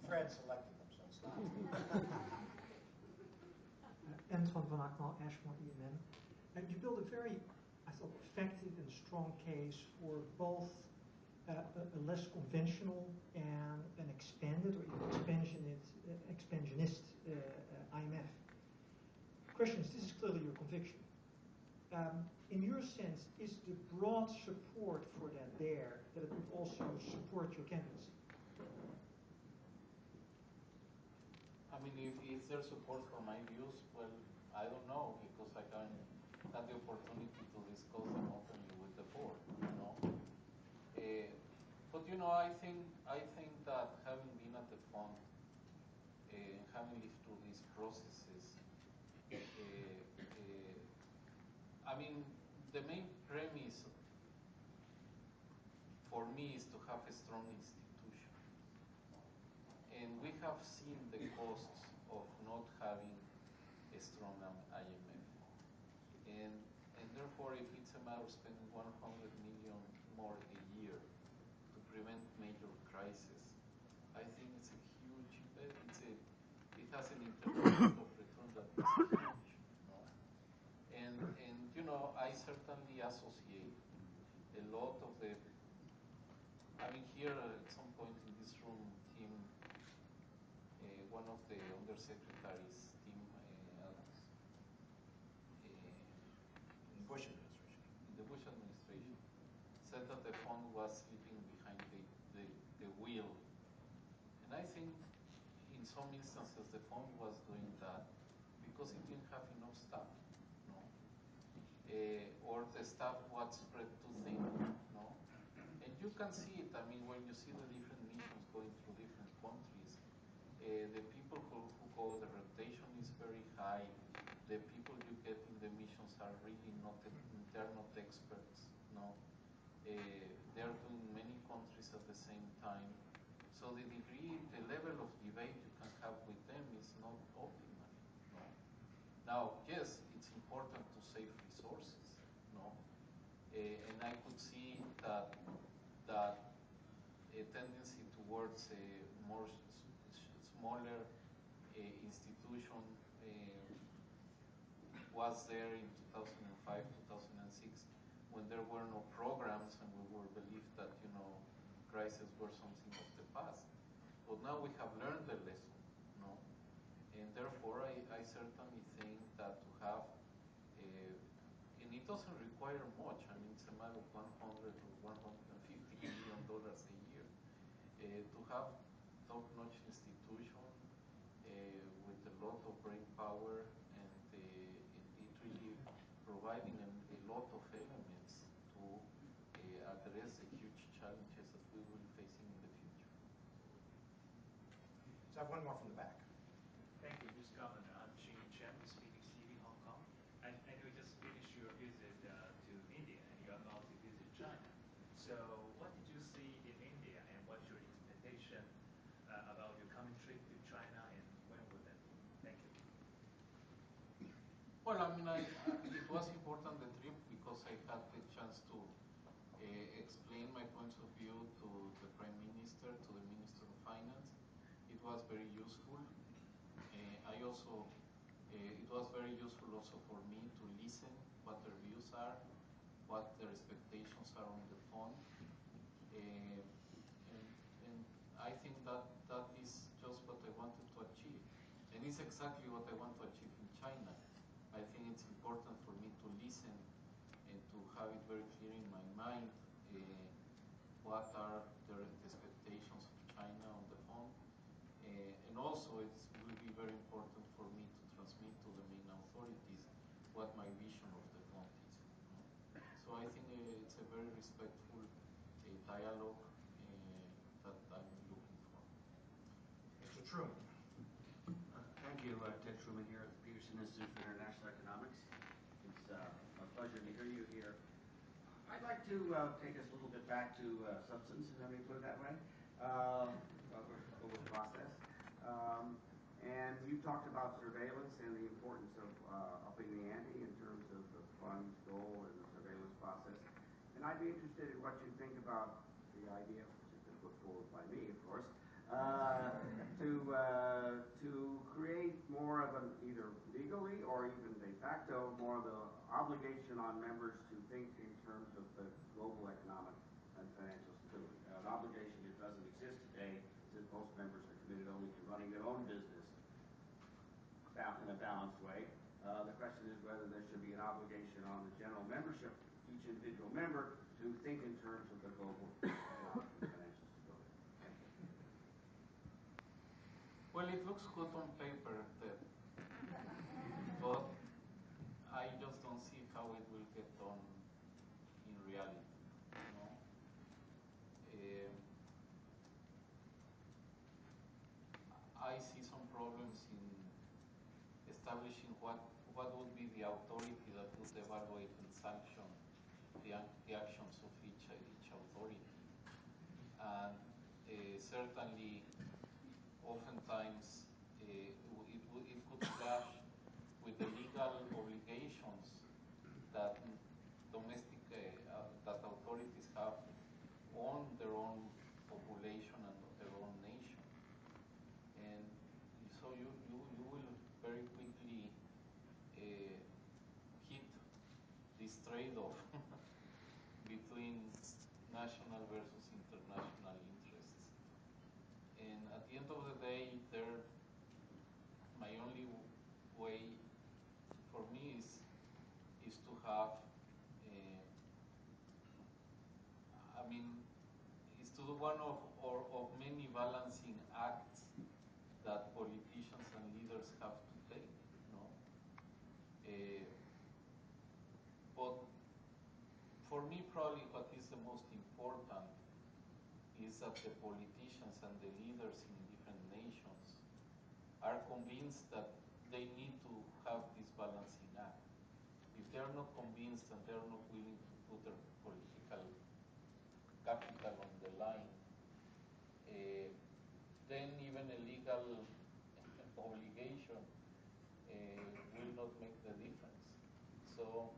Fred selected them, so it's not. Antoine van Akmal, Ashmore EMN. And you built a very, I thought, effective and strong case for both a less conventional and an expanded or even expansionist IMF. Question is, this is clearly your conviction. In your sense, is the broad support for that there, that it would also support your candidacy? I mean, if there's support for my views, well, I don't know, because I haven't had the opportunity to discuss them openly with the board, you know. But you know, I think that having been at the fund, having lived through these processes, I mean, the main premise for me is to have a strong institution. And we have seen the costs of not having a strong IMF. And therefore, if it's a matter of spending 100 million more a year to prevent major crises, I think it's a huge, it has an internal rate of return that is huge. And you know, I certainly associate a lot of the, I mean, here at some point in this room, one of the undersecretaries, In the Bush administration. In the Bush administration, said that the fund was sleeping behind the wheel. And I think in some instances the fund was doing that because it didn't have enough staff, no? Or the staff was spread too thin, no? And you can see it, I mean, when you see the different missions going through different countries, the people who go, the rotation is very high. The people you get in the missions are really not, they're not experts, no? They're doing many countries at the same time. So the degree, the level of debate you can have with them is not optimal, no? Now, yes, it's important to save resources, no? And I could see that a tendency towards a more smaller institution was there in 2005, 2006, when there were no programs and we were believed that, you know, crises were something of the past. But now we have learned the lesson, no? And therefore, I certainly think that to have, and it doesn't require much. I mean, it's a matter of $100 or $150 million a year. To have top-notch institution with a lot of brain power and it really providing a lot of elements to address the huge challenges that we will be facing in the future. So I have one more from the back. Thank you, Mr. Governor. I'm Jimmy Chen, speaking TV, Hong Kong. I know you just finished your visit to India and you're about to visit China. So what did you see in India and what's your expectation about your coming trip to China and when will that be? Thank you. Well, I mean, it was important, the trip, because I had the chance to explain my points of view to the Prime Minister, to the Minister of Finance. It was very useful. It was very useful also for me to listen what their views are, what their expectations are on the fund. And I think that is just what I wanted to achieve. And it's exactly what I want to achieve in China. I think it's important for me to listen and to have it very clear in my mind what are their expectations of China on the fund. And also it will be very important for me to transmit to the main authorities what my vision of the fund is. So I think it's a very respectful dialogue that I'm looking for. Mr. Truman. Thank you, Ted Truman here at the Peterson Institute for International Economics. It's a pleasure to hear you here. I'd like to take us a little bit back to substance, if I may put it that way, over the process. And you talked about surveillance and the importance of upping the ante in terms of the fund's goal and the surveillance process. And I'd be interested in what you think about the idea, which has been put forward by me, of course, to obligation on members to think in terms of the global economic and financial stability. An obligation that doesn't exist today, since most members are committed only to running their own business in a balanced way. The question is whether there should be an obligation on the general membership, each individual member, to think in terms of the global economic and financial stability. Well, it looks good on paper, Ted, but I just don't see how it will get done in reality. You know? I see some problems in establishing what would be the authority that would evaluate and sanction the actions of each authority. And certainly, oftentimes, it could clash with the legal obligations that domestic that authorities have on their own population and their own nation. And so you will very quickly hit this trade-off between national versus international interests. And at the end of the day, my only way for me is to have, is to do one of many balancing acts that politicians and leaders have to take. You know? But for me, probably what is the most important is that the politicians and the leaders in different nations are convinced that they need to have this balancing act. If they are not convinced and they are not willing to put their political capital on the line, then even a legal obligation will not make the difference. So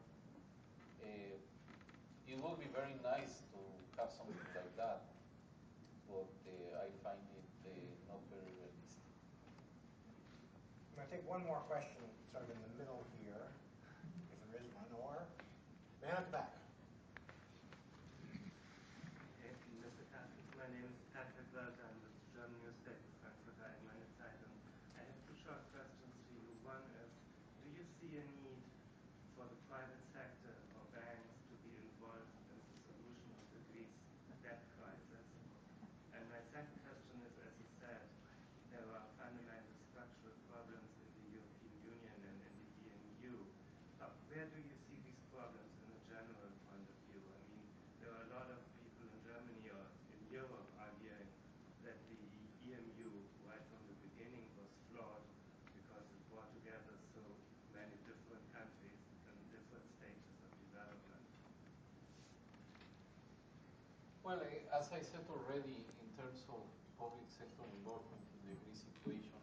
it would be very nice to have something like that, but I find it not very realistic. I'm going to take one more question sort of in the middle here, if there is one, or man at the back. Mr. Carstens, my name is Patrick Wörter. I'm with the German newspaper Frankfurter Allgemeine Zeitung. I have two short questions to you. One is, do you see a need for the private sector or banks to be involved in the solution of the Greece debt crisis? And my second question is, as you said, there are fundamental structural problems in the European Union and in the EMU. But where do you see these problems in a general point of view? I mean, there are a lot of people in Germany or in Europe arguing that the EMU, right from the beginning, was flawed because it brought together so many different countries and different stages of development. Well, as I said already, in terms of public sector involvement in the Greece situation,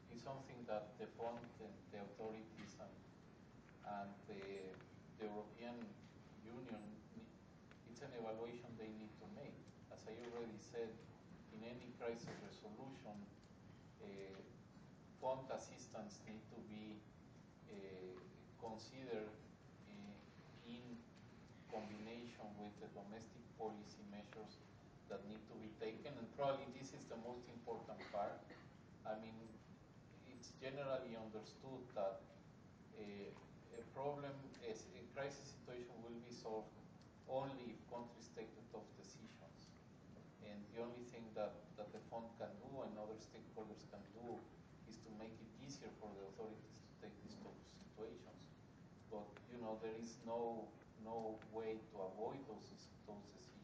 is something that the fund and the authorities and the European Union, it's an evaluation they need to make. As I already said, in any crisis resolution, fund assistance need to be considered in combination with the domestic policy measures that need to be taken, and probably this is the most important part. I mean, it's generally understood that a crisis situation will be solved only if countries take the tough decisions. And the only thing that the fund can do and other stakeholders can do is to make it easier for the authorities to take these tough situations. But, you know, there is no way to avoid those decisions.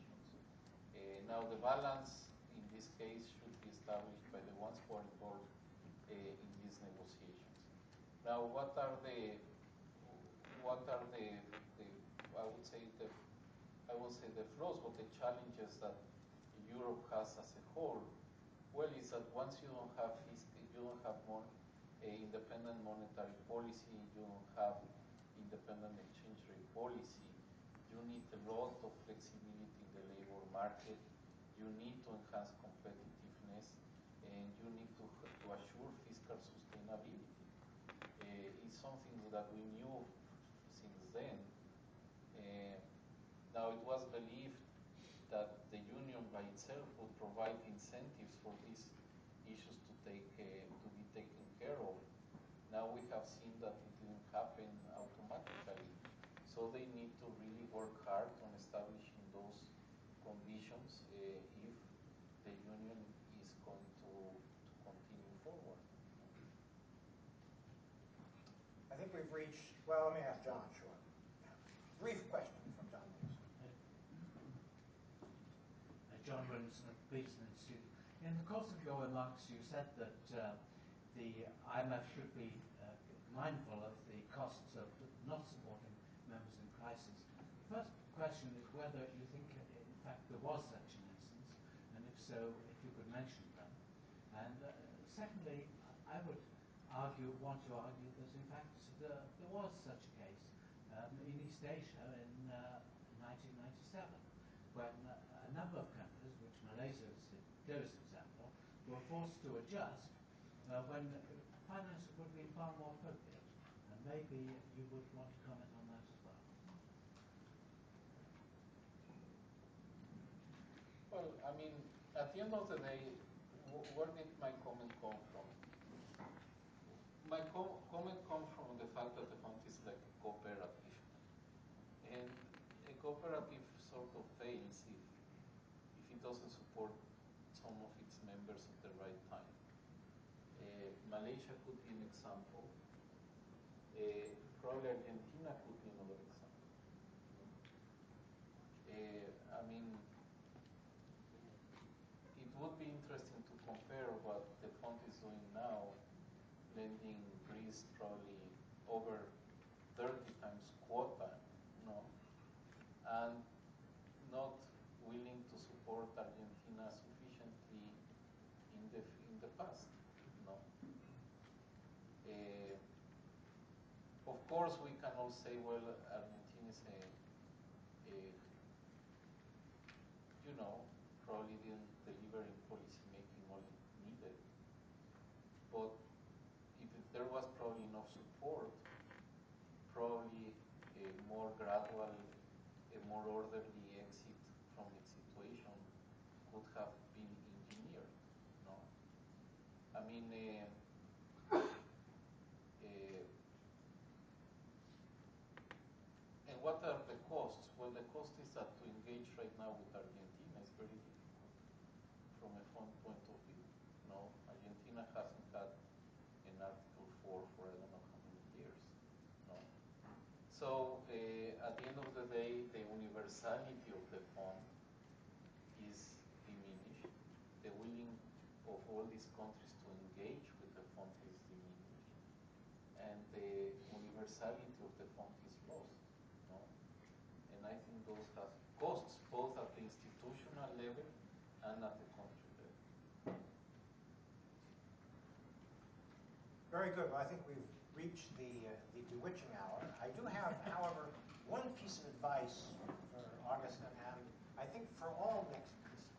Now, the balance in this case should be established by the ones who are involved in these negotiations. Now, what are the I won't say the flaws, but the challenges that Europe has as a whole? Well, is that once you don't have independent monetary policy, you don't have independent exchange rate policy, you need a lot of flexibility in the labor market, you need to enhance competitiveness, and you need to assure fiscal sustainability. It's something that we knew since then. Now it was believed that the union by itself would provide incentives for these issues to be taken care of. Now we have seen that it didn't happen automatically. So they need to really work hard on establishing those conditions if the union is going to continue forward. I think we've reached, well, let me ask John Short. Brief question from John Lewis. John Williamson at the Peterson Institute. In the course of your remarks, you said that the IMF should be mindful of the costs of not supporting members in crisis. The first question is whether you think, in fact, there was such an instance, and if so, if you could mention them. And secondly, I would want to argue that, in fact, there was such a case in East Asia in 1997, when a number of countries, which Malaysia is the clearest example, were forced to adjust when finance would have been far more appropriate. And maybe you would want to comment on that as well. Well, I mean, at the end of the day, where did my comment come from? My comment comes from the fact that the fund is like a cooperative. And a cooperative sort of fails if it doesn't support some of its members at the right time. Malaysia could be an example. Probably Argentina could be another example. I mean, it would be interesting to compare what the fund is doing now, lending Greece probably over 30 times quota, and not willing to support Argentina sufficiently in the past, Of course, we can all say, well, Argentina is probably didn't deliver in policy making all it needed. But if there was probably enough support, probably a more gradual, a more orderly exit from its situation could have been engineered. I mean, and what are the costs? Well, the cost is that to engage right now with Argentina is very difficult from a fund point of view. Argentina hasn't had an Article 4 for I don't know how many years. So at the end of the day, the universality of the fund is diminished. The willing of all these countries to engage with the fund is diminished. And the universality of the fund is lost. And I think those have costs both at the institutional level and at the country level. Very good. Well, I think we've reached the bewitching hour. I do have, however, one piece of advice for Agustín, and I think for all Mexicans.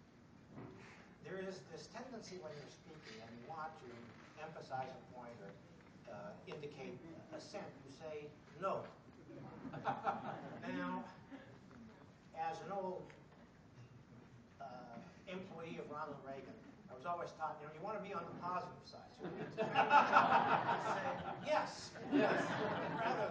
There is this tendency when you're speaking and you want to emphasize a point or indicate assent, you say no. Now, as an old employee of Ronald Reagan, I was always taught, you want to be on the positive side. So you need to say yes, rather